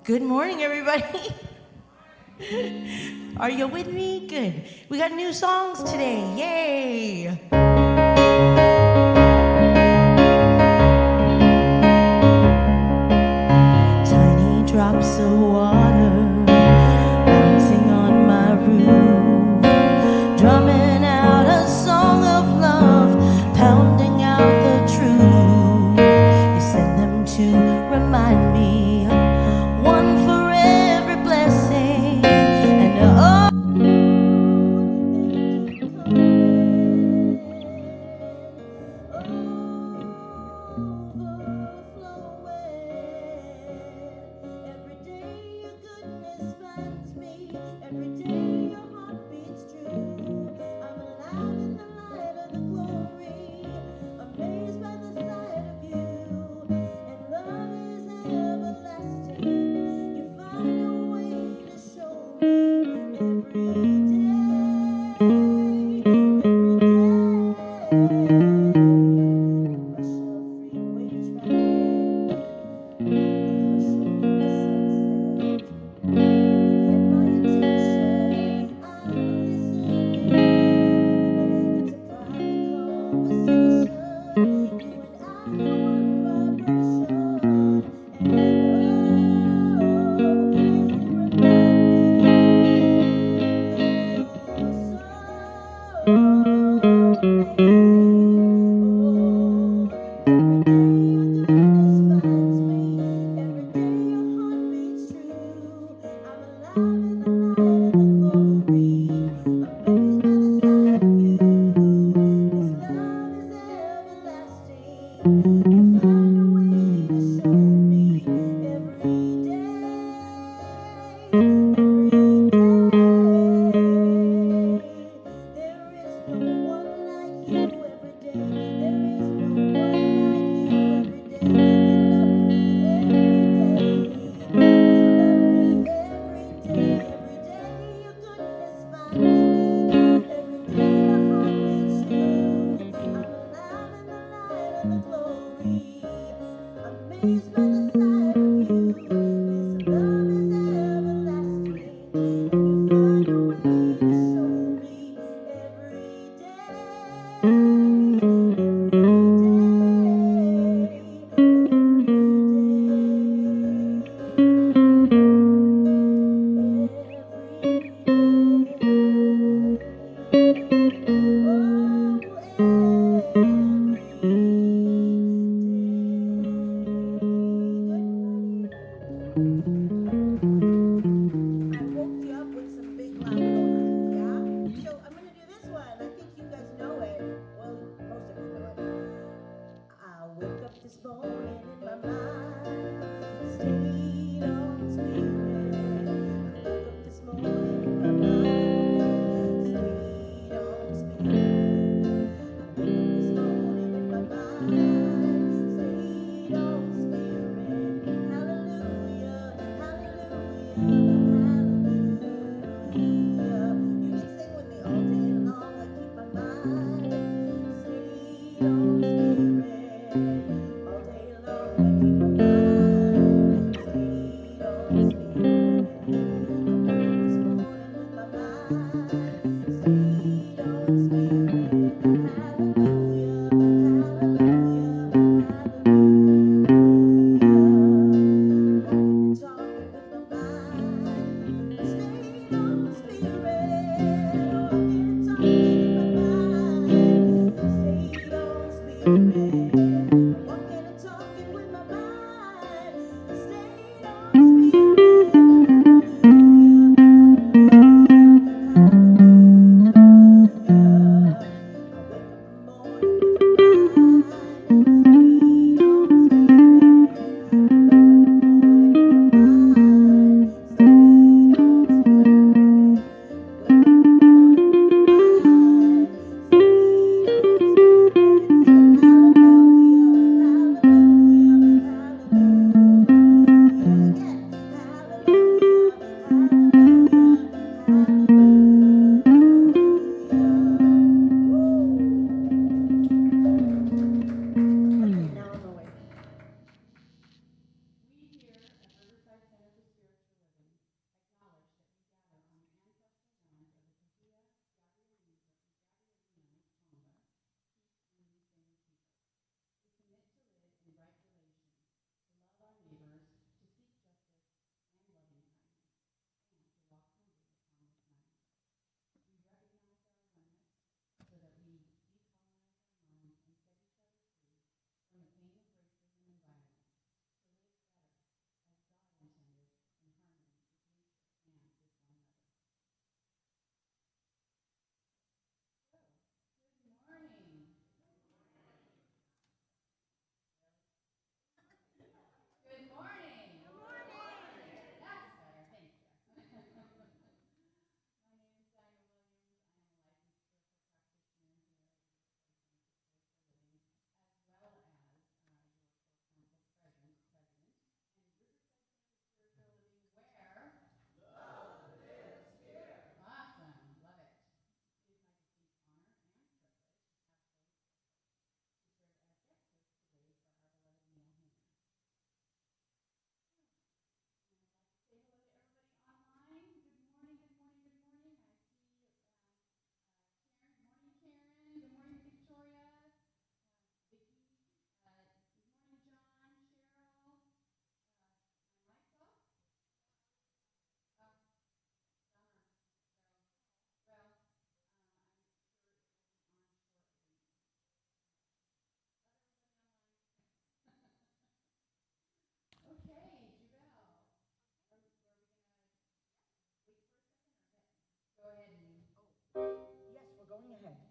Good morning, everybody. Are you with me? Good. We got new songs today. Yay! Tiny drops of water bouncing on my roof, drumming out a song of love, pounding out the truth. You send them to remind me, one for every blessing, and oh, every day your goodness finds me, every day your heart beats true. I'm alive in the light of the glory, amazed by the sight of you, and love is everlasting. You find a way to show me every day, rush of freeway traffic, the hush of the sunset. You get my attention, I'm listening. It's a private conversation, you and I are one vibration. And oh, you remind me you're so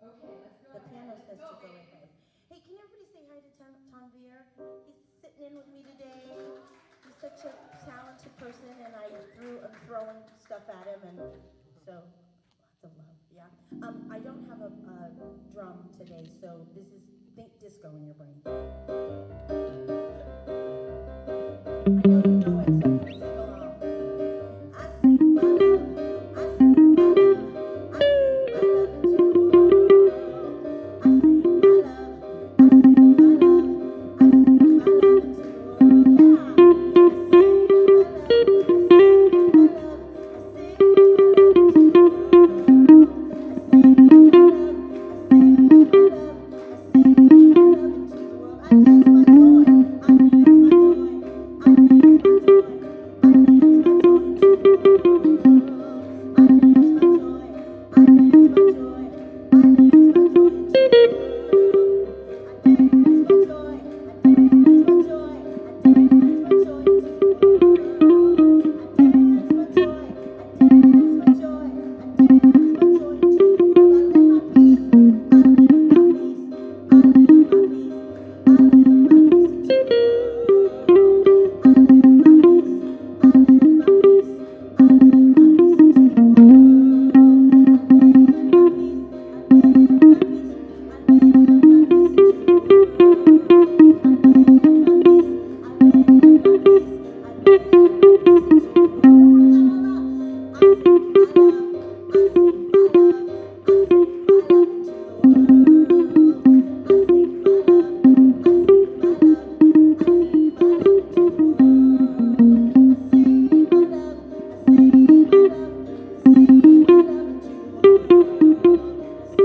The piano says to go ahead. Hey, can everybody say hi to Tanvir? He's sitting in with me today. He's such a talented person, and I'm throwing stuff at him, and so lots of love. Yeah. I don't have a drum today, so think disco in your brain. I know you know it, so you can sing along. I sing my love, I sing my love, I sing my love into the world. I sing my love, I sing my love, I sing my love into the world. Yeah. I sing my love, I sing my love, I sing my love into the world. I sing my love, I sing my love, I sing my love into the world. I lose my joy, I lose my joy, I lose my joy, I lose my joy into the world. I lose my joy, I lose my joy, I lose my joy into the world. I lose my joy, I lose my joy, I lose my joy into the world. I lose my joy, I lose my joy, I lose my joy into the world. I lose my peace, I lose my peace, I lose my peace, I lose my peace into the world. I lose my peace, I lose my peace, I lose my peace into the world. I lose my peace, I lose my peace, I lose my peace into the world. I lose my peace, I lose my peace, I lose my peace into the world. One more time, all up. I sing my love, I sing my love, I sing my love into the world. I sing my love, I sing my love, I sing my love into the world. I sing my love, I sing my love, I sing my love into the world. I sing my love, I sing my love, I sing my love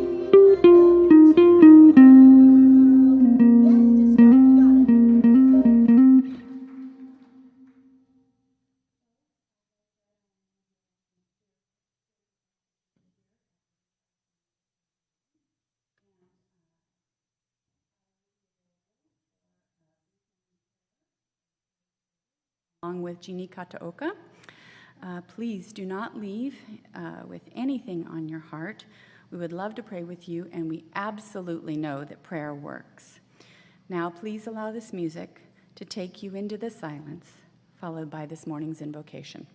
into the world. Yes, disco, you got it. Along with Jeannie Kataoka. Please do not leave with anything on your heart. We would love to pray with you, and we absolutely know that prayer works. Now, please allow this music to take you into the silence, followed by this morning's invocation.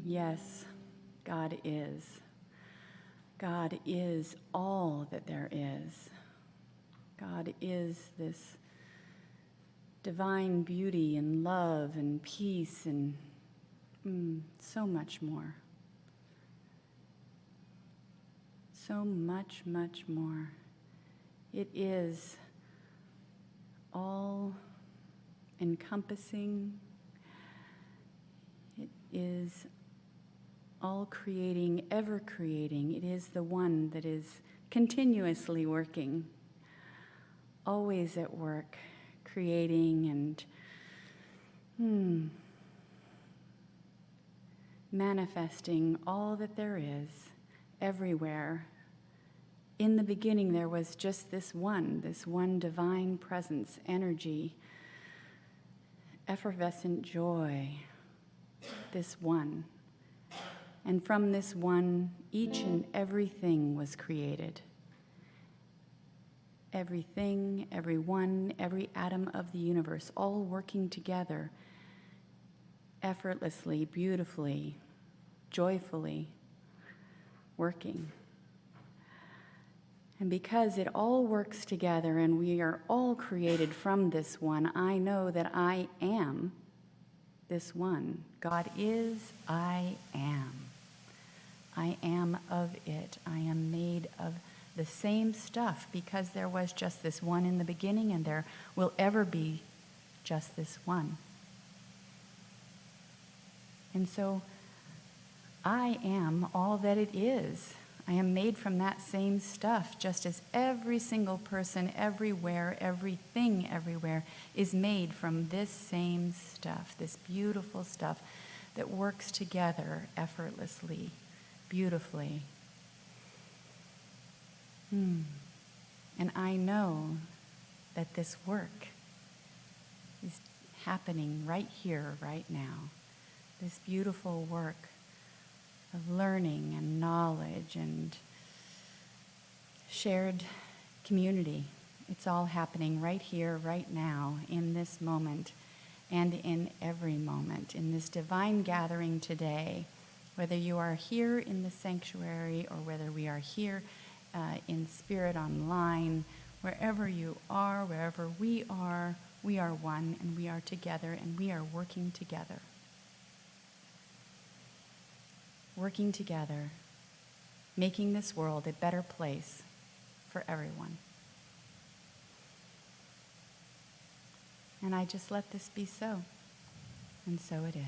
Yes, God is. God is all that there is. God is this divine beauty and love and peace and so much more. So much, much more. It is all encompassing. It is all creating, ever creating. It is the one that is continuously working, always at work, creating and manifesting all that there is everywhere. In the beginning, there was just this one divine presence, energy, effervescent joy, this one. And from this one, each and everything was created. Everything, everyone, every atom of the universe, all working together, effortlessly, beautifully, joyfully working. And because it all works together and we are all created from this one, I know that I am this one. God is, I am. I am of it. I am made of the same stuff because there was just this one in the beginning and there will ever be just this one. And so I am all that it is. I am made from that same stuff, just as every single person everywhere, everything everywhere is made from this same stuff, this beautiful stuff that works together effortlessly, beautifully. And I know that this work is happening right here, right now. This beautiful work of learning and knowledge and shared community. It's all happening right here, right now, in this moment, and in every moment, in this divine gathering today, whether you are here in the sanctuary or whether we are here in spirit online, wherever you are, wherever we are one, and we are together, and we are working together. Working together, making this world a better place for everyone. And I just let this be so, and so it is.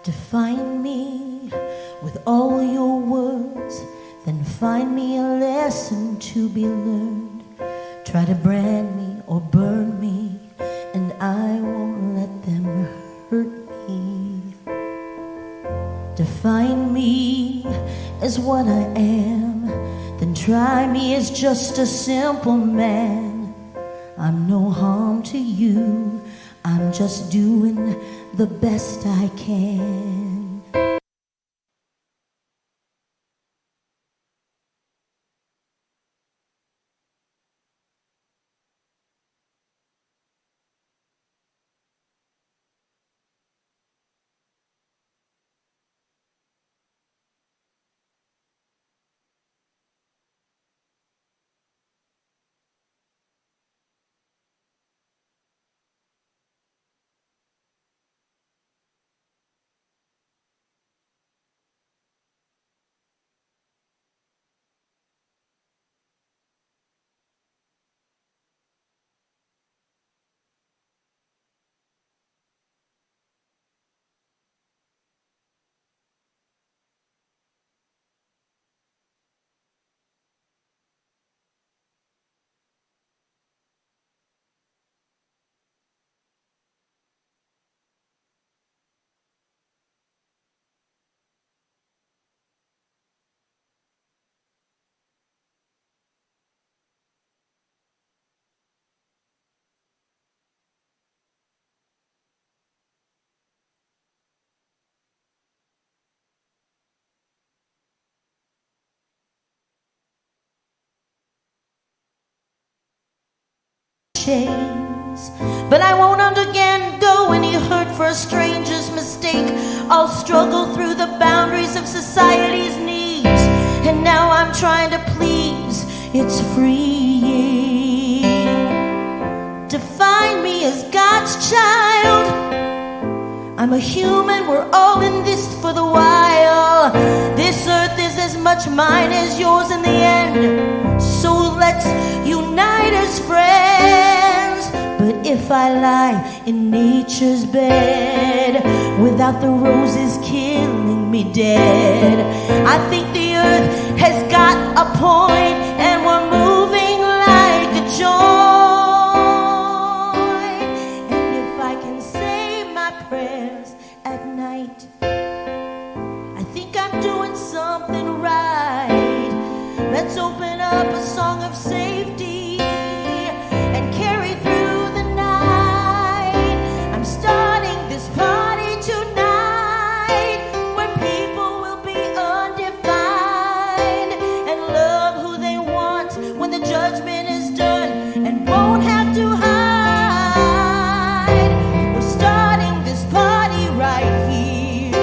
Define me with all your words, then find me a lesson to be learned. Try to brand me or burn me, and I won't let them hurt me. Define me as what I am, then try me as just a simple man. I'm no harm to you, I'm just doing the best I can. chains. But I won't undergo any hurt for a stranger's mistake. I'll struggle through the boundaries of society's needs. And now I'm trying to please, it's freeing. Define me as God's child. I'm a human, we're all in this for the while. This earth is as much mine as yours in the end. So let's unite as friends. But if I lie in nature's bed, without the roses killing me dead, I think the earth has got a point, and we're moving like a joint. And if I can say my prayers at night, I think I'm doing something right. Let's open up a song of safety and carry through the night. I'm starting this party tonight, where people will be undefined and love who they want when the judgment is done, and won't have to hide. We're starting this party right here,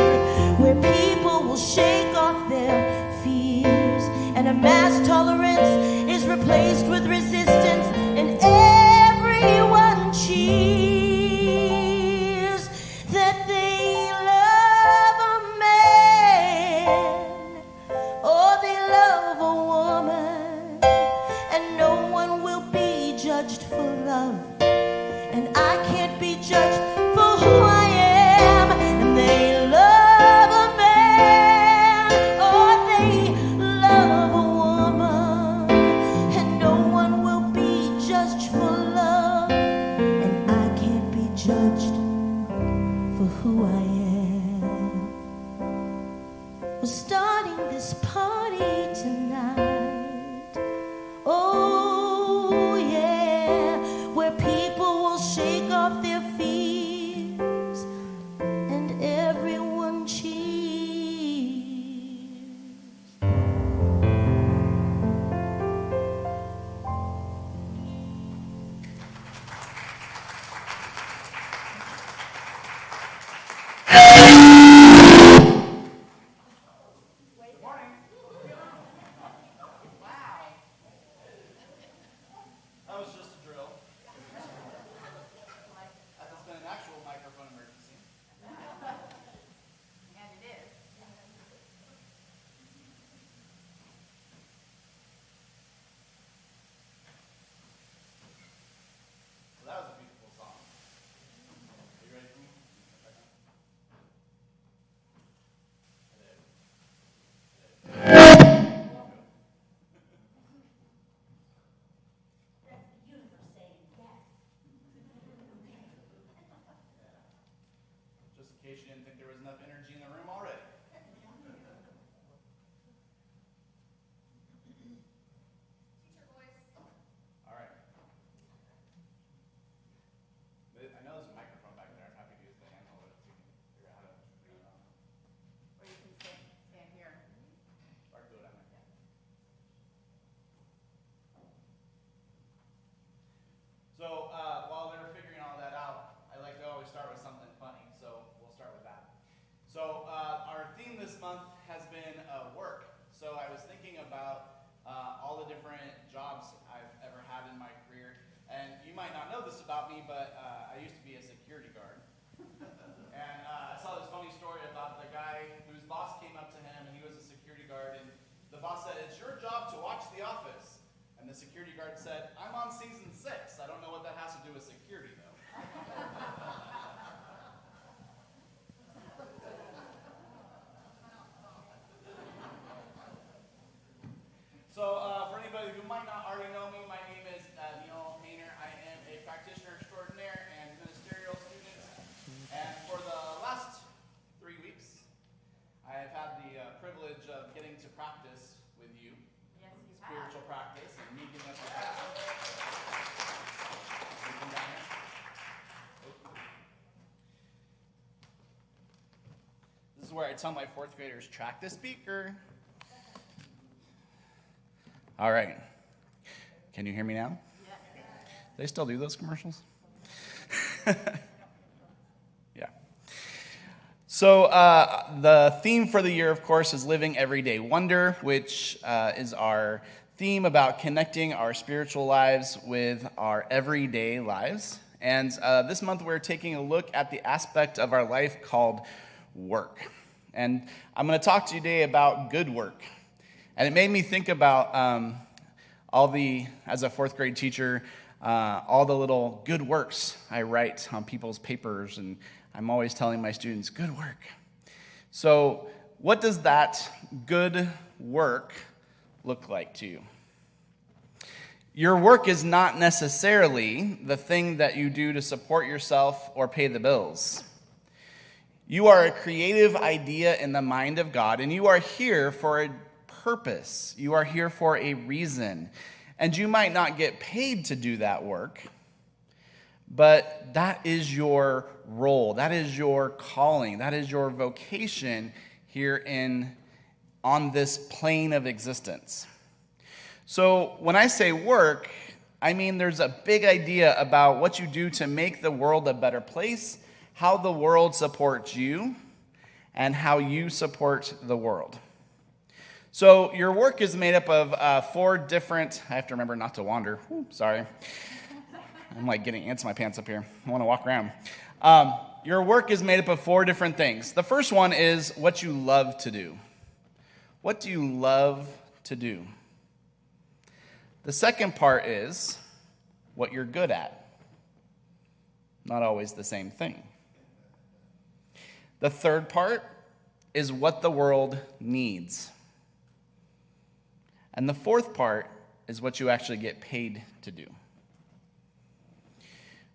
where people will shake off their fears, and a mass tolerance is replaced with resistance, and everyone cheers that they love a man or they love a woman, and no one will be judged for love, and I can't be judged for who I am. And they love a man or they love a woman, and no one will be judged for love, and I can't be judged for who I am. We're starting this party tonight. Oh yeah, where people will shake off their fears, and everyone cheers. That was just a drill. That's been an actual microphone emergency. And it is. So that was a beautiful song. Are you ready for me? Just in case you didn't think there was enough energy in the room already. All right. I know there's a microphone back there. I'm happy to use the handle if you can figure out how to turn it on. Or you can stand here. Or do it on there. So while they're figuring all that out, I like to always start with something funny, so we'll start with that. So our theme this month has been work. So I was thinking about all the different jobs I've ever had in my career, and you might not know this about me, but I used to be a security guard. And I saw this funny story about the guy whose boss came up to him, and he was a security guard, and the boss said, "It's your job to watch The Office." And the security guard said, "I'm on season 6. I don't know what that has to do with security, though." So for anybody who might not already know me, my name is Neil Hayner. I am a practitioner extraordinaire and ministerial student. And for the last 3 weeks, I have had the privilege of getting to practice with you. Yes, you have. Spiritual practice and meeting with the pastor. You come down here. This is where I tell my 4th graders, track the speaker. All right. Can you hear me now? Yeah. They still do those commercials? Yeah. So the theme for the year, of course, is Living Everyday Wonder, which is our theme about connecting our spiritual lives with our everyday lives. And this month we're taking a look at the aspect of our life called work. And I'm going to talk to you today about good work. And it made me think about as a fourth grade teacher, all the little good works I write on people's papers, and I'm always telling my students, good work. So what does that good work look like to you? Your work is not necessarily the thing that you do to support yourself or pay the bills. You are a creative idea in the mind of God, and you are here for a purpose. You are here for a reason. And you might not get paid to do that work, but that is your role. That is your calling. That is your vocation here on this plane of existence. So when I say work, I mean there's a big idea about what you do to make the world a better place, how the world supports you, and how you support the world. So your work is made up of 4 different, I have to remember not to wander. Ooh, sorry. I'm like getting ants in my pants up here. I want to walk around. Your work is made up of 4 different things. The first one is what you love to do. What do you love to do? The second part is what you're good at. Not always the same thing. The third part is what the world needs. And the fourth part is what you actually get paid to do.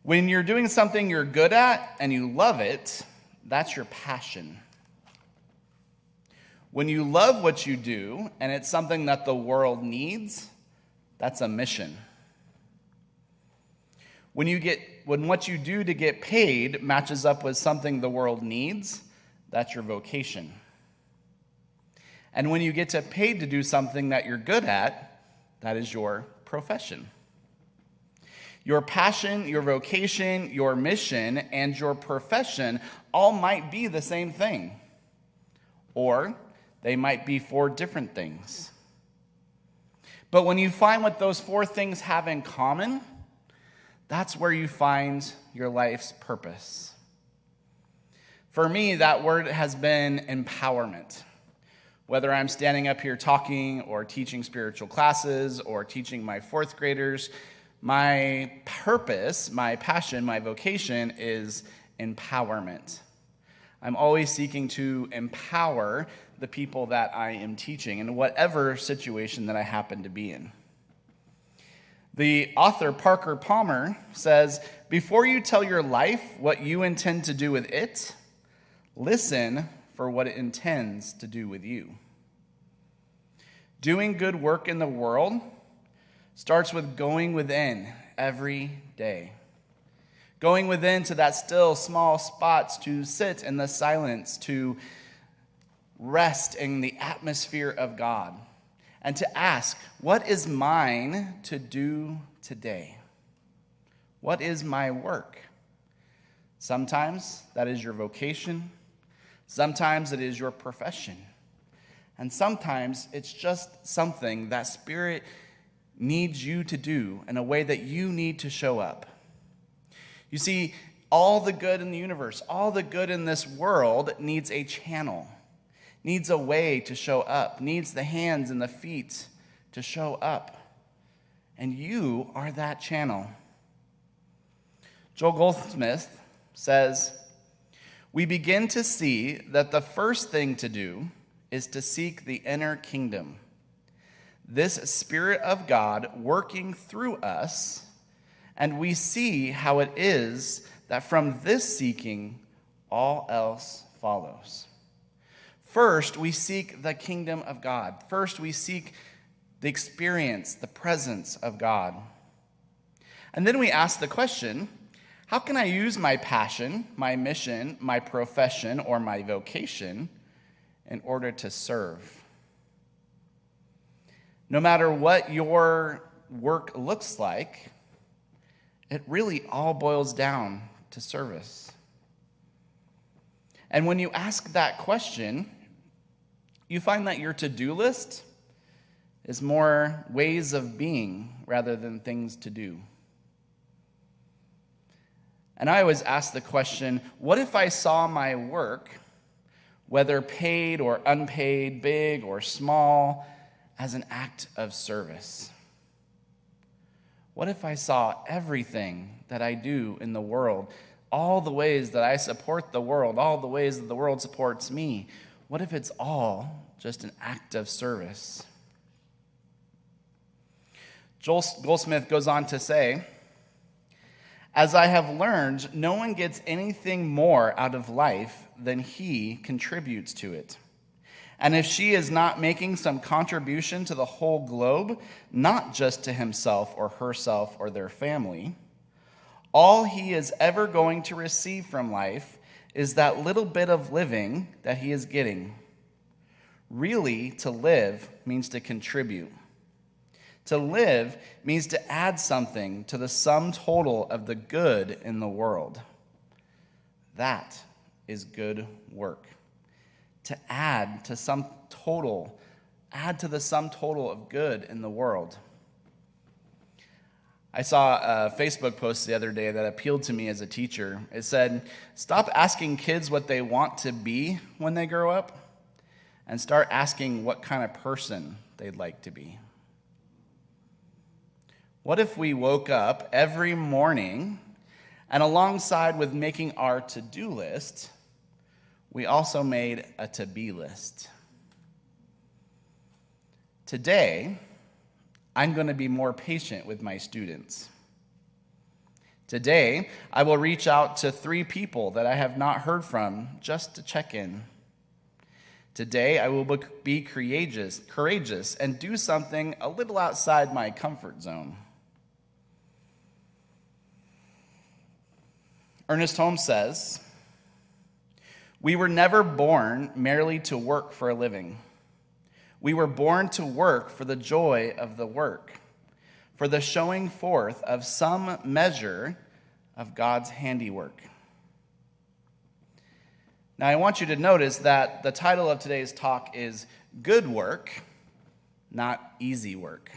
When you're doing something you're good at and you love it, that's your passion. When you love what you do and it's something that the world needs, that's a mission. When what you do to get paid matches up with something the world needs, that's your vocation. And when you get paid to do something that you're good at, that is your profession. Your passion, your vocation, your mission, and your profession all might be the same thing. Or they might be 4 different things. But when you find what those 4 things have in common, that's where you find your life's purpose. For me, that word has been empowerment. Whether I'm standing up here talking or teaching spiritual classes or teaching my 4th graders, my purpose, my passion, my vocation is empowerment. I'm always seeking to empower the people that I am teaching in whatever situation that I happen to be in. The author Parker Palmer says, before you tell your life what you intend to do with it, listen for what it intends to do with you. Doing good work in the world starts with going within every day. Going within to that still small spots to sit in the silence, to rest in the atmosphere of God, and to ask, what is mine to do today? What is my work? Sometimes that is your vocation. Sometimes it is your profession. And sometimes it's just something that Spirit needs you to do in a way that you need to show up. You see, all the good in the universe, all the good in this world needs a channel, needs a way to show up, needs the hands and the feet to show up. And you are that channel. Joel Goldsmith says, we begin to see that the first thing to do is to seek the inner kingdom. This Spirit of God working through us, and we see how it is that from this seeking, all else follows. First, we seek the kingdom of God. First, we seek the experience, the presence of God. And then we ask the question, how can I use my passion, my mission, my profession, or my vocation in order to serve? No matter what your work looks like, It really all boils down to service. And when you ask that question, you find that your to-do list is more ways of being rather than things to do. And I always ask the question, what if I saw my work, whether paid or unpaid, big or small, as an act of service? What if I saw everything that I do in the world, all the ways that I support the world, all the ways that the world supports me, what if it's all just an act of service? Joel Goldsmith goes on to say, "As I have learned, no one gets anything more out of life than he contributes to it. And if she is not making some contribution to the whole globe, not just to himself or herself or their family, all he is ever going to receive from life is that little bit of living that he is getting. Really, to live means to contribute. To live means to add something to the sum total of the good in the world. That is good work. To add to the sum total of good in the world." I saw a Facebook post the other day that appealed to me as a teacher. It said, "Stop asking kids what they want to be when they grow up, and start asking what kind of person they'd like to be." What if we woke up every morning and alongside with making our to-do list, we also made a to-be list? Today, I'm going to be more patient with my students. Today, I will reach out to 3 people that I have not heard from just to check in. Today, I will be courageous and do something a little outside my comfort zone. Ernest Holmes says, "We were never born merely to work for a living. We were born to work for the joy of the work, for the showing forth of some measure of God's handiwork." Now, I want you to notice that the title of today's talk is Good Work, not Easy Work.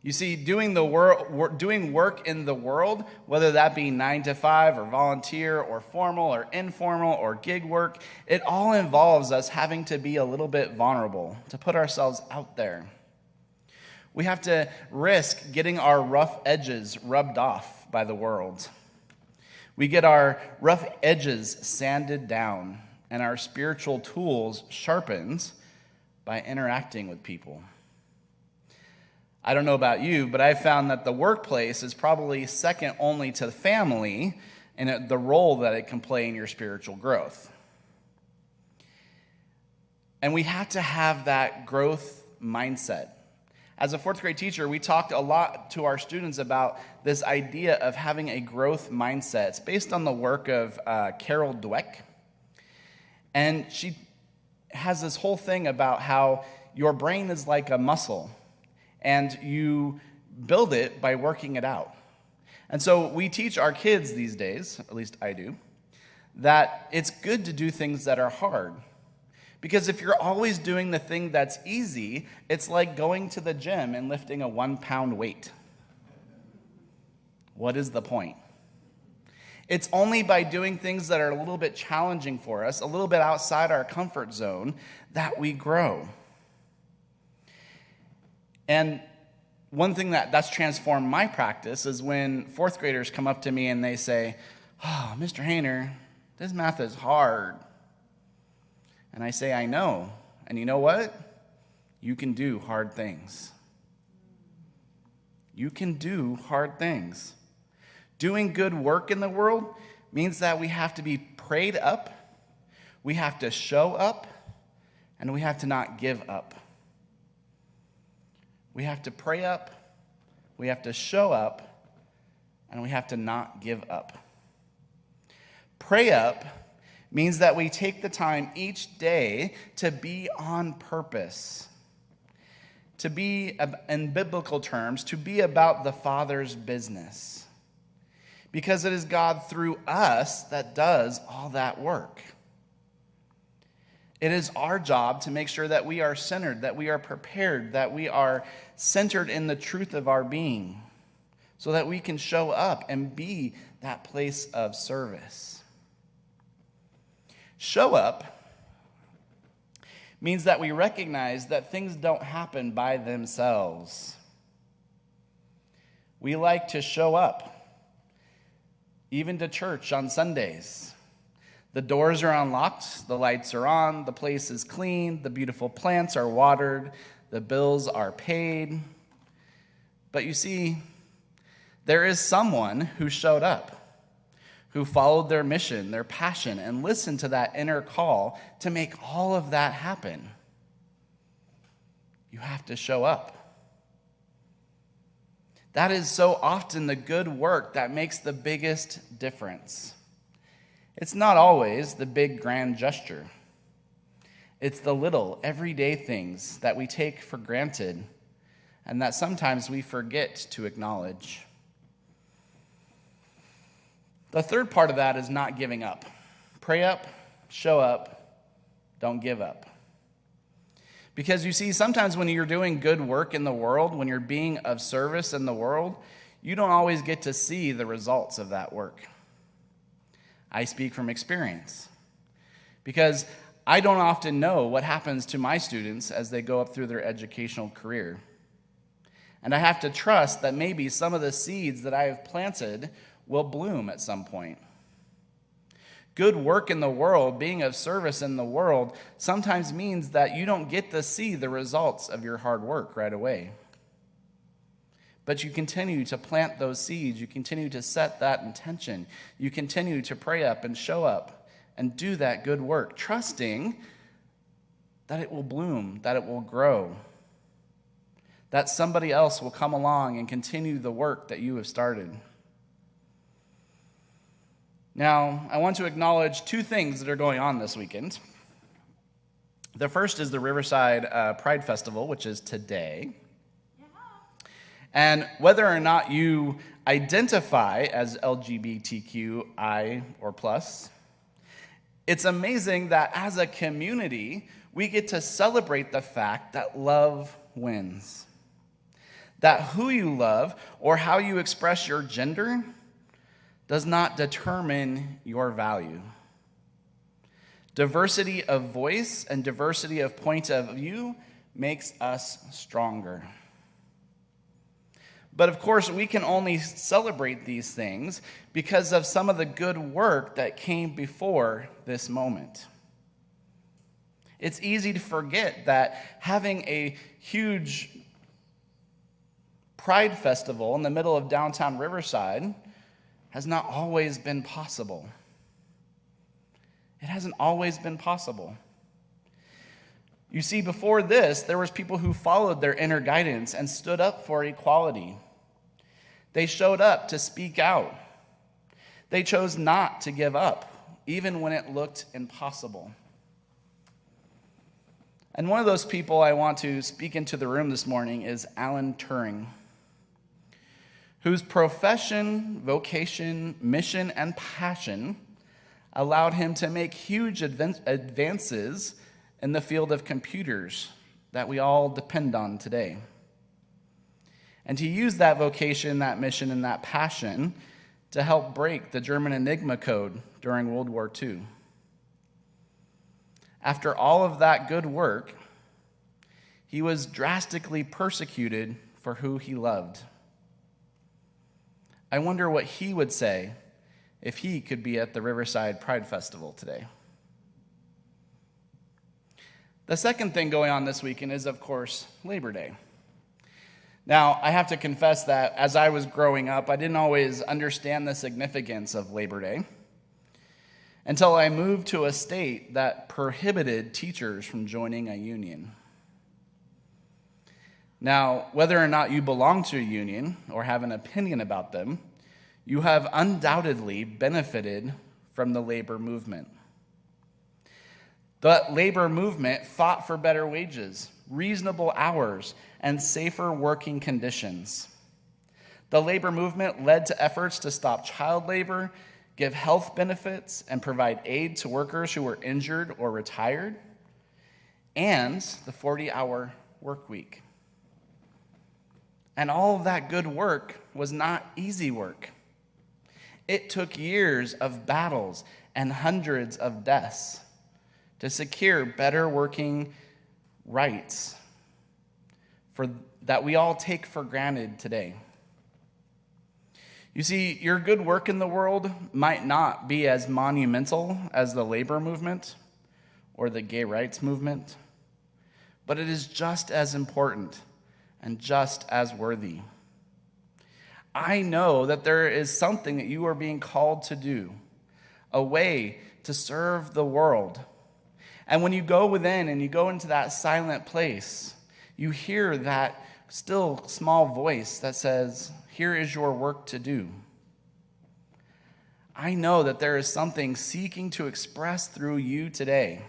You see, doing work in the world, whether that be 9 to 5 or volunteer or formal or informal or gig work, it all involves us having to be a little bit vulnerable, to put ourselves out there. We have to risk getting our rough edges rubbed off by the world. We get our rough edges sanded down and our spiritual tools sharpened by interacting with people. I don't know about you, but I've found that the workplace is probably second only to the family in the role that it can play in your spiritual growth. And we have to have that growth mindset. As a 4th grade teacher, we talked a lot to our students about this idea of having a growth mindset. It's based on the work of Carol Dweck. And she has this whole thing about how your brain is like a muscle, and you build it by working it out. And so we teach our kids these days, at least I do, that it's good to do things that are hard. Because if you're always doing the thing that's easy, it's like going to the gym and lifting a 1-pound weight. What is the point? It's only by doing things that are a little bit challenging for us, a little bit outside our comfort zone, that we grow. And one thing that's transformed my practice is when 4th graders come up to me and they say, "Oh, Mr. Hayner, this math is hard." And I say, "I know. And you know what? You can do hard things. You can do hard things." Doing good work in the world means that we have to be prayed up, we have to show up, and we have to not give up. We have to pray up, we have to show up, and we have to not give up. Pray up means that we take the time each day to be on purpose, to be, in biblical terms, to be about the Father's business. Because it is God through us that does all that work. It is our job to make sure that we are centered, that we are prepared, that we are centered in the truth of our being, so that we can show up and be that place of service. Show up means that we recognize that things don't happen by themselves. We like to show up, even to church on Sundays. The doors are unlocked, the lights are on, the place is clean, the beautiful plants are watered, the bills are paid. But you see, there is someone who showed up, who followed their mission, their passion, and listened to that inner call to make all of that happen. You have to show up. That is so often the good work that makes the biggest difference. It's not always the big grand gesture. It's the little everyday things that we take for granted and that sometimes we forget to acknowledge. The third part of that is not giving up. Pray up, show up, don't give up. Because you see, sometimes when you're doing good work in the world, when you're being of service in the world, you don't always get to see the results of that work. I speak from experience. Because I don't often know what happens to my students as they go up through their educational career. And I have to trust that maybe some of the seeds that I have planted will bloom at some point. Good work in the world, being of service in the world, sometimes means that you don't get to see the results of your hard work right away. But you continue to plant those seeds. You continue to set that intention. You continue to pray up and show up and do that good work, trusting that it will bloom, that it will grow, that somebody else will come along and continue the work that you have started. Now, I want to acknowledge two things that are going on this weekend. The first is the Riverside Pride Festival, which is today. And whether or not you identify as LGBTQI or plus, it's amazing that as a community, we get to celebrate the fact that love wins. That who you love or how you express your gender does not determine your value. Diversity of voice and diversity of point of view makes us stronger. But of course, we can only celebrate these things because of some of the good work that came before this moment. It's easy to forget that having a huge Pride Festival in the middle of downtown Riverside has not always been possible. It hasn't always been possible. You see, before this, there was people who followed their inner guidance and stood up for equality. They showed up to speak out. They chose not to give up, even when it looked impossible. And one of those people I want to speak into the room this morning is Alan Turing, whose profession, vocation, mission, and passion allowed him to make huge advances in the field of computers that we all depend on today. And he used that vocation, that mission, and that passion to help break the German Enigma code during World War II. After all of that good work, he was drastically persecuted for who he loved. I wonder what he would say if he could be at the Riverside Pride Festival today. The second thing going on this weekend is, of course, Labor Day. Now, I have to confess that as I was growing up, I didn't always understand the significance of Labor Day until I moved to a state that prohibited teachers from joining a union. Now, whether or not you belong to a union or have an opinion about them, you have undoubtedly benefited from the labor movement. The labor movement fought for better wages, reasonable hours, and safer working conditions. The labor movement led to efforts to stop child labor, give health benefits, and provide aid to workers who were injured or retired, and the 40-hour work week. And all of that good work was not easy work. It took years of battles and hundreds of deaths to secure better working rights that we all take for granted today. You see, your good work in the world might not be as monumental as the labor movement or the gay rights movement, but it is just as important and just as worthy. I know that there is something that you are being called to do, a way to serve the world. And when you go within and you go into that silent place, you hear that still small voice that says, "Here is your work to do." I know that there is something seeking to express through you today.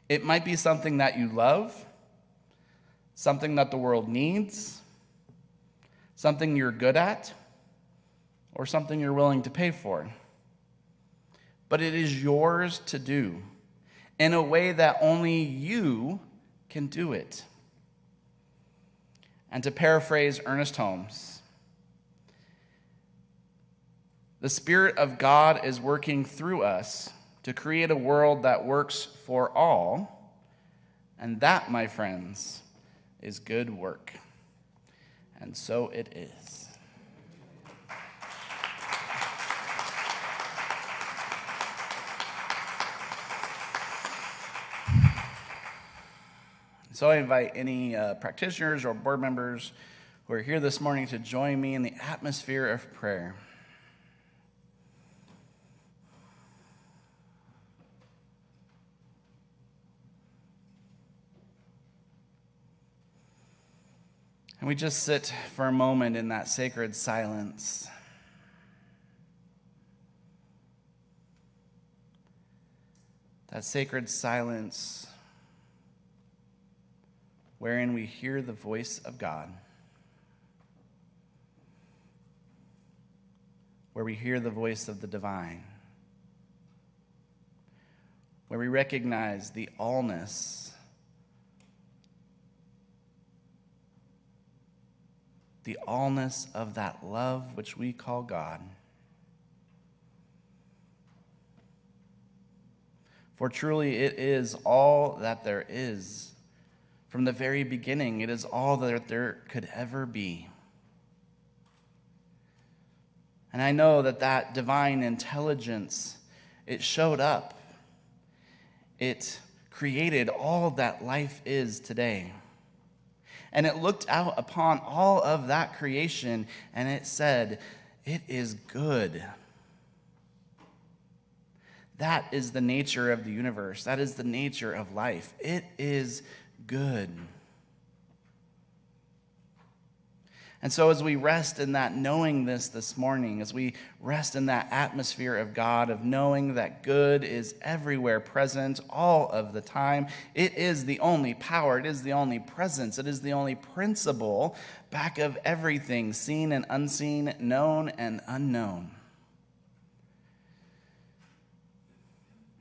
It might be something that you love, something that the world needs, something you're good at, or something you're willing to pay for. But it is yours to do in a way that only you can do it. And to paraphrase Ernest Holmes, the Spirit of God is working through us to create a world that works for all, and that, my friends, is good work. And so it is. So I invite any practitioners or board members who are here this morning to join me in the atmosphere of prayer. And we just sit for a moment in that sacred silence. That sacred silence wherein we hear the voice of God, where we hear the voice of the divine, where we recognize the allness, of that love which we call God. For truly it is all that there is. From the very beginning, it is all that there could ever be. And I know that that divine intelligence, it showed up. It created all that life is today. And it looked out upon all of that creation, and it said, "It is good." That is the nature of the universe. That is the nature of life. It is good. And so as we rest in that knowing this morning, as we rest in that atmosphere of God, of knowing that good is everywhere present all of the time, it is the only power, it is the only presence, it is the only principle back of everything, seen and unseen, known and unknown.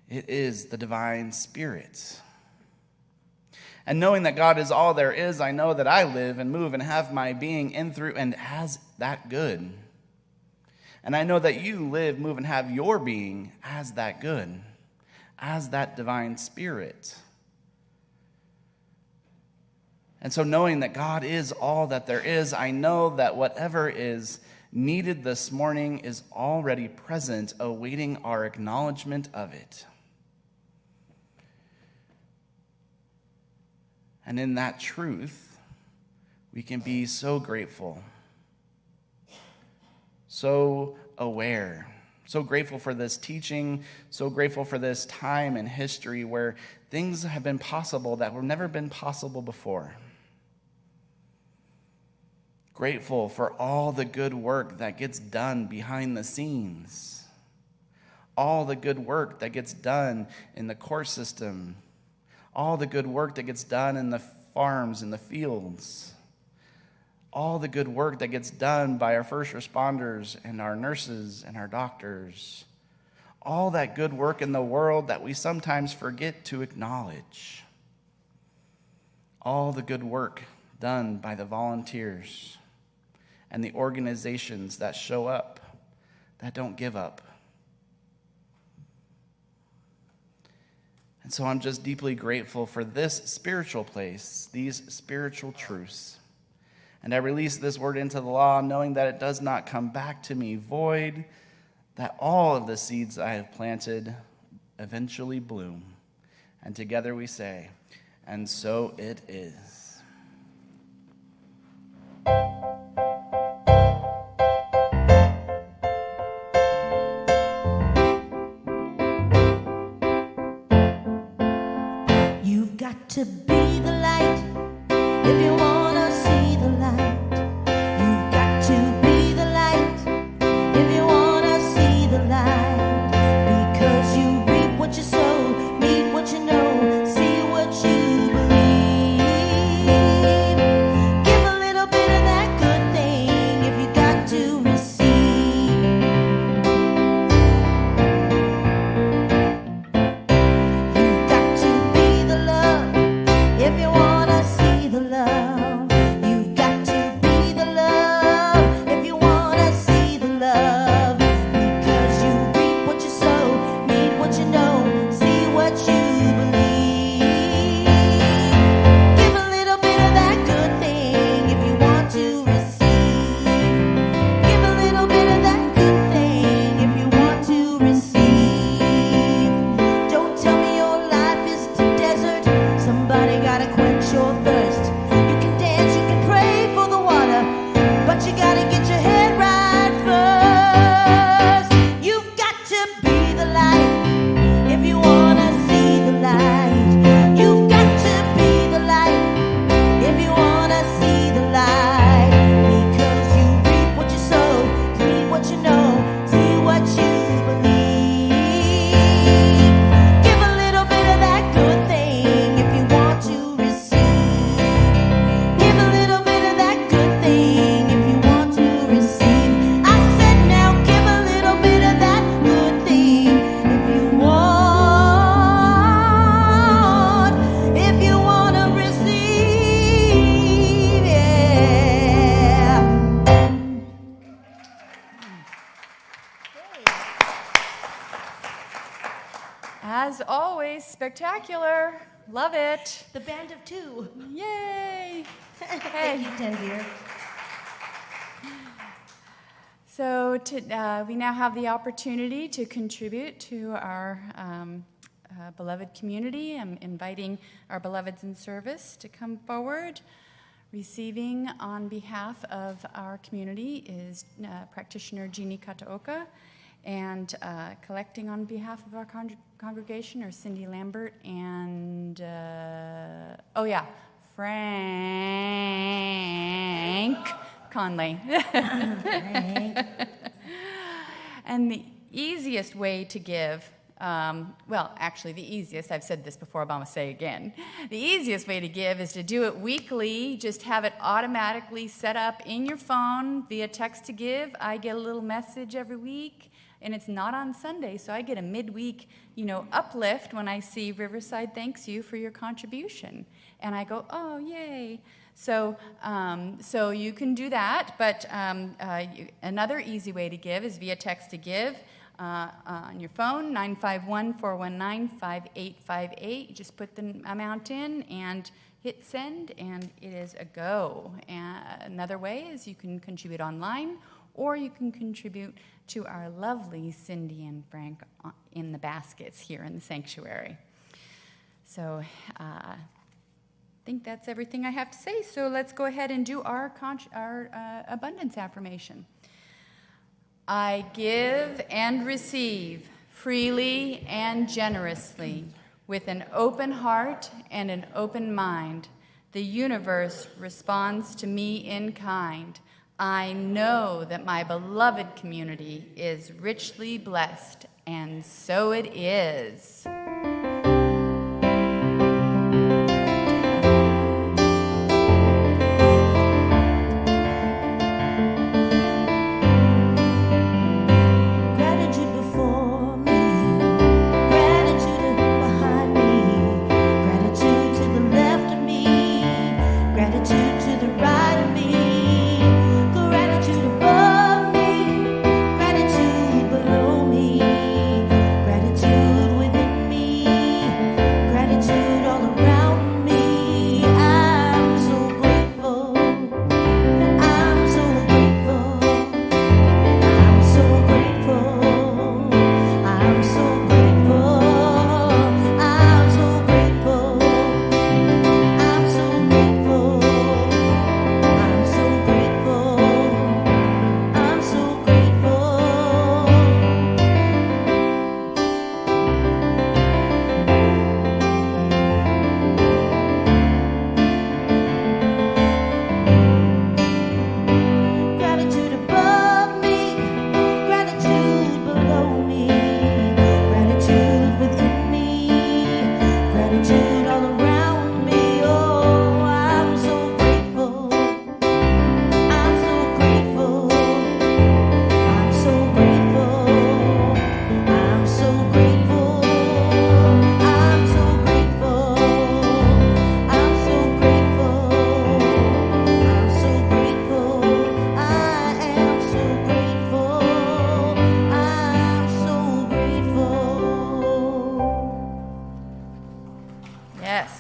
It is the divine Spirit. And knowing that God is all there is, I know that I live and move and have my being in, through, and as that good. And I know that you live, move, and have your being as that good, as that divine Spirit. And so knowing that God is all that there is, I know that whatever is needed this morning is already present, awaiting our acknowledgement of it. And in that truth, we can be so grateful, so aware, so grateful for this teaching, so grateful for this time in history where things have been possible that were never been possible before. Grateful for all the good work that gets done behind the scenes, all the good work that gets done in the court system, all the good work that gets done in the farms and the fields, all the good work that gets done by our first responders and our nurses and our doctors, all that good work in the world that we sometimes forget to acknowledge, all the good work done by the volunteers and the organizations that show up, that don't give up. And so I'm just deeply grateful for this spiritual place, these spiritual truths. And I release this word into the law, knowing that it does not come back to me void, that all of the seeds I have planted eventually bloom. And together we say, and so it is. You've got to be the light if you want to see the light. You've got to be the light if you want to see the light. Because you reap what you sow, meet what you know, see what you believe. Give a little bit of that good thing if you got to receive. You've got to be the love if you want to see the love. You've got to be the love if you want to see the love. Because you reap what you sow, meet what you know, see what you believe. Give a little bit of that good thing if you want to receive. Give a little bit of that good thing if you want to receive. Don't tell me your life is a desert. Somebody gotta quench your thirst. You can dance, you can pray for the water, but you gotta get your head right first. You've got to be the light if you wanna see the light. You've got to be the light if you wanna see the light. Because you reap what you sow, meet what you know, see what you believe. Give a little bit of that good thing if you want to receive. Give a little bit of that good thing if you want to receive. I said now give a little bit of that good thing if you want to receive, yeah. As always, spectacular. Love it. The band of two. Yay. Thank you, Tanvir. So we now have the opportunity to contribute to our beloved community. I'm inviting our beloveds in service to come forward. Receiving on behalf of our community is practitioner Jeannie Kataoka, and collecting on behalf of our congregation are Cindy Lambert and, Frank Conley. And the easiest way to give, the easiest, I've said this before, but I'm going to say again. The easiest way to give is to do it weekly. Just have it automatically set up in your phone via text to give. I get a little message every week, and it's not on Sunday, so I get a midweek, uplift when I see Riverside thanks you for your contribution. And I go, oh, yay. So you can do that, but another easy way to give is via text to give. On your phone, 951-419-5858. You just put the amount in and hit send, and it is a go. Another way is you can contribute online, or you can contribute to our lovely Cindy and Frank in the baskets here in the sanctuary. So I think that's everything I have to say. So let's go ahead and do our abundance affirmation. I give and receive freely and generously with an open heart and an open mind. The universe responds to me in kind. I know that my beloved community is richly blessed And so it is. Gratitude before me, gratitude behind me, gratitude to the left of me, gratitude to the right of me, gratitude above me, gratitude below me, gratitude within me, gratitude all around me. I'm so grateful, I'm so grateful. I'm so grateful. I'm so grateful. I'm so grateful. I'm so grateful. I'm so grateful. I'm so grateful. Gratitude above me, gratitude below me, gratitude within me, gratitude all around me. Oh, I'm so grateful. I'm so grateful. I'm so grateful. I'm so grateful. I'm so grateful. I'm so grateful. I'm so grateful. I am so grateful. I'm so grateful. Yes.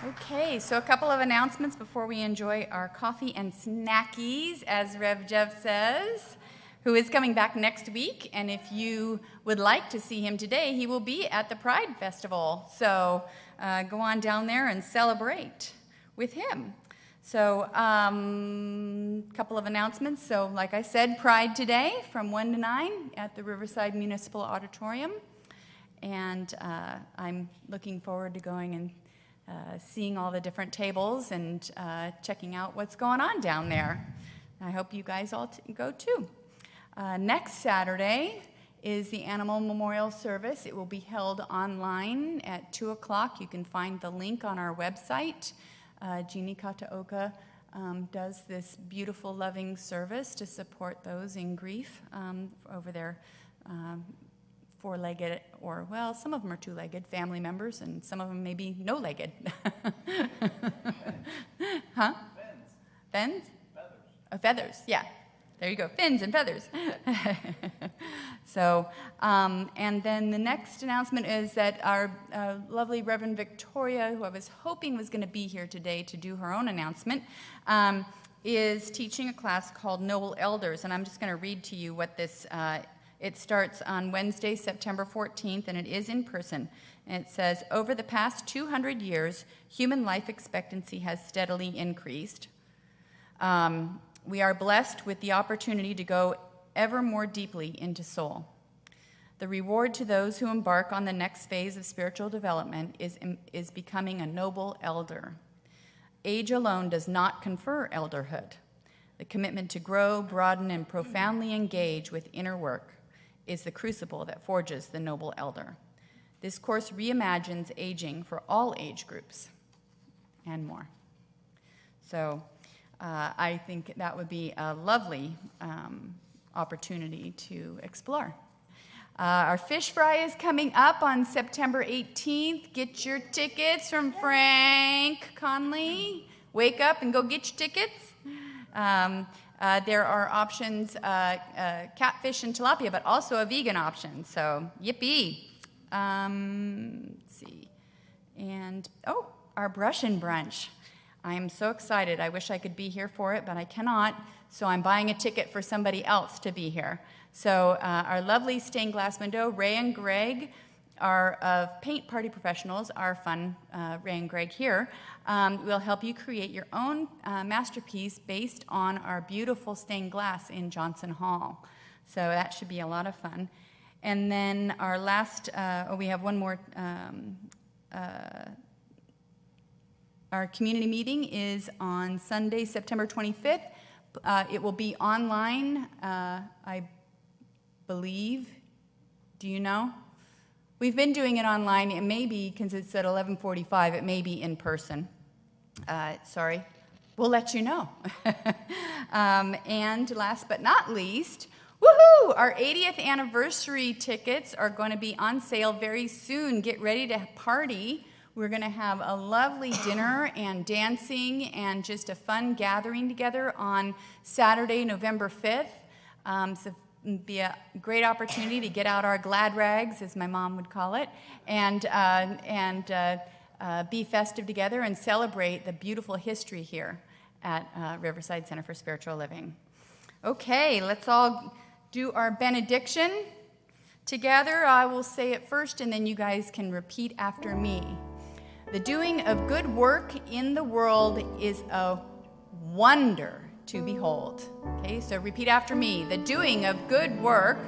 Okay, so a couple of announcements before we enjoy our coffee and snackies, as Rev Jeff says, who is coming back next week. And if you would like to see him today, he will be at the Pride Festival. So go on down there and celebrate with him. So couple of announcements. So like I said, Pride today from 1 to 9 at the Riverside Municipal Auditorium. And I'm looking forward to going and seeing all the different tables and checking out what's going on down there. I hope you guys all go too. Next Saturday is the Animal Memorial Service. It will be held online at 2 o'clock. You can find the link on our website. Jeannie Kataoka does this beautiful, loving service to support those in grief over their four-legged, or, well, some of them are two-legged family members, and some of them maybe no-legged. Huh? Fins? Feathers. Oh, feathers, yeah. There you go, fins and feathers. So, and then the next announcement is that our lovely Reverend Victoria, who I was hoping was going to be here today to do her own announcement, is teaching a class called Noble Elders, and I'm just going to read to you what this, it starts on Wednesday, September 14th, and it is in person. And it says, over the past 200 years, human life expectancy has steadily increased. We are blessed with the opportunity to go ever more deeply into soul. The reward to those who embark on the next phase of spiritual development is becoming a noble elder. Age alone does not confer elderhood. The commitment to grow, broaden, and profoundly engage with inner work is the crucible that forges the noble elder. This course reimagines aging for all age groups and more. So I think that would be a lovely opportunity to explore. Our fish fry is coming up on September 18th. Get your tickets from Frank Conley. Wake up and go get your tickets. There are options, catfish and tilapia, but also a vegan option. So, yippee. Let's see. And, our brush and brunch. I am so excited. I wish I could be here for it, but I cannot. So I'm buying a ticket for somebody else to be here. So our lovely stained glass window, Ray and Greg, are of Paint Party Professionals, our fun Ray and Greg here, will help you create your own masterpiece based on our beautiful stained glass in Johnson Hall. So that should be a lot of fun. And then our last, we have one more. Our community meeting is on Sunday, September 25th. It will be online. I believe. Do you know? We've been doing it online. It may be, because it's at 11:45, it may be in person. Sorry. We'll let you know. And last but not least, woohoo! Our 80th anniversary tickets are going to be on sale very soon. Get ready to party. We're going to have a lovely dinner and dancing and just a fun gathering together on Saturday, November 5th. So it'll be a great opportunity to get out our glad rags, as my mom would call it, and be festive together and celebrate the beautiful history here at Riverside Center for Spiritual Living. Okay, let's all do our benediction together. I will say it first, and then you guys can repeat after me. The doing of good work in the world is a wonder to behold. Okay, so repeat after me. The doing of good work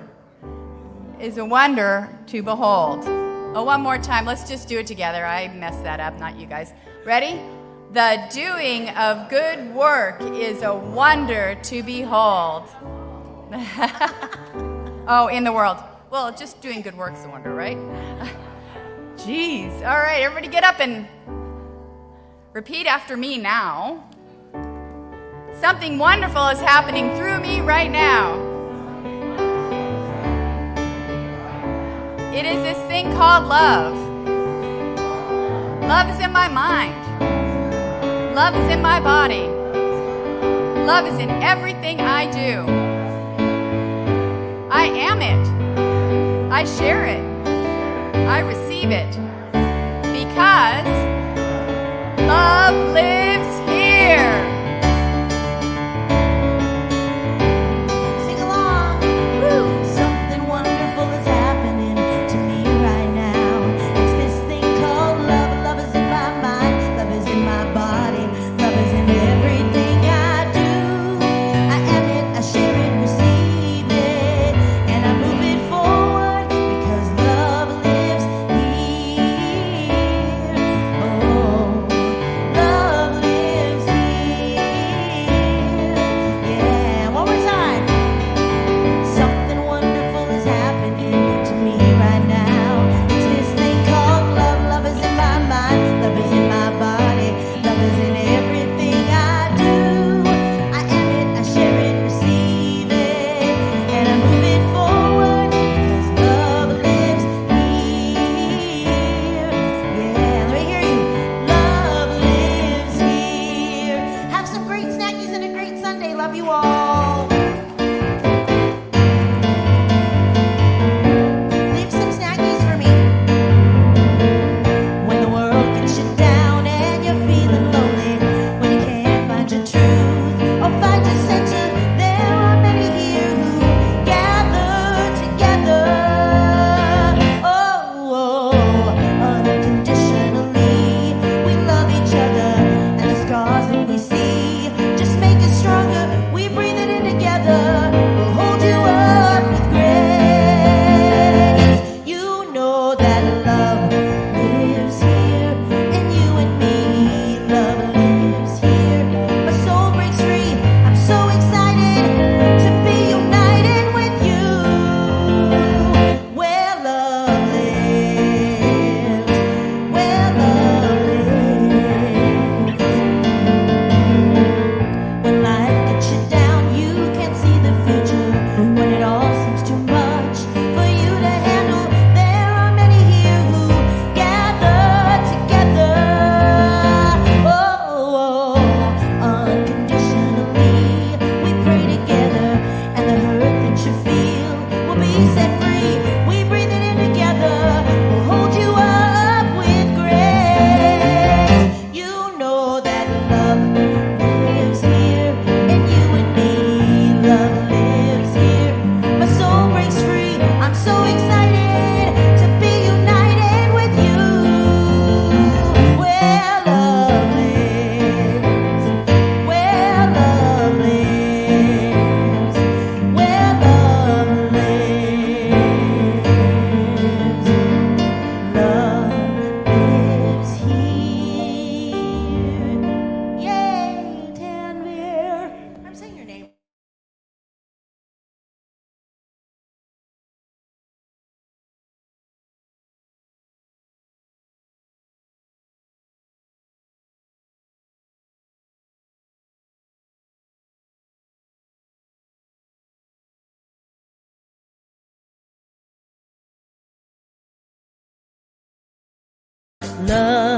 is a wonder to behold. Oh, one more time. Let's just do it together. I messed that up, not you guys. Ready? The doing of good work is a wonder to behold. Oh, in the world. Well, just doing good work is a wonder, right? Jeez. All right, everybody get up and repeat after me now. Something wonderful is happening through me right now. It is this thing called love. Love is in my mind. Love is in my body. Love is in everything I do. I am it. I share it. I receive it. Because love lives here. Sing along. Woo. Something wonderful is happening to me right now. It's this thing called love. Love is in my mind. Love is in my body. Love is in everything I do. I am it. I share it. Receive it. And I move it forward because love lives here. Oh, love lives love.